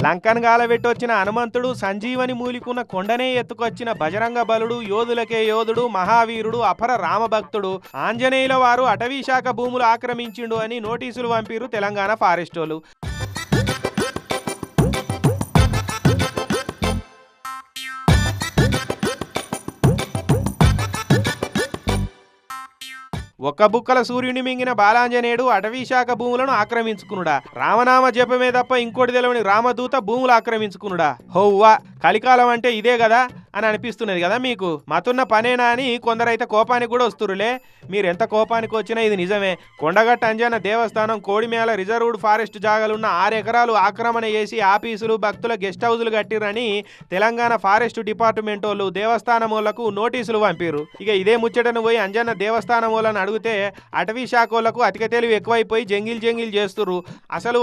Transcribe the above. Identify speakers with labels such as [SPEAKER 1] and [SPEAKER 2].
[SPEAKER 1] Lankan గాలబెట్టొచ్చిన హనుమంతుడు సంజీవని మూలికున్న కొండనే ఎత్తుకొచ్చిన బజరంగ బలుడు యోధులకే యోధుడు మహావీరుడు అపర రామభక్తుడు ఆంజనేయుల వారు అటవీ శాఖ భూములు ఆక్రమించిండు అని నోటీసులు పంపిరు తెలంగాణ ఫారెస్టోలు. ఒక్క బుక్కల సూర్యుని మింగిన బాలాంజనేయుడు అటవీ శాఖ భూములను ఆక్రమించుకునుడా, రామనామ జపమే తప్ప ఇంకోటి తెలవని రామదూత భూములు ఆక్రమించుకునుడా. హోవ్వా, కలికాలం అంటే ఇదే కదా అని అనిపిస్తున్నది కదా మీకు. మతున్న పనేనా అని కొందరైతే కోపానికి కూడా వస్తురులే. మీరెంత కోపానికి వచ్చినా ఇది నిజమే. కొండగట్ట అంజన్న దేవస్థానం కోడిమేల రిజర్వ్డ్ ఫారెస్ట్ జాగాలున్న 6 ఎకరాలు ఆక్రమణ చేసి ఆఫీసులు భక్తుల గెస్ట్ హౌజులు కట్టిరని తెలంగాణ ఫారెస్ట్ డిపార్ట్మెంట్ వాళ్ళు దేవస్థానం వాళ్లకు నోటీసులు పంపిరు. ఇక ఇదే ముచ్చటను పోయి అంజన్న దేవస్థానం వాళ్ళని అడిగితే అటవీ శాఖ వాళ్లకు అతిక తెలివి ఎక్కువైపోయి జంగిల్ చేస్తురు. అసలు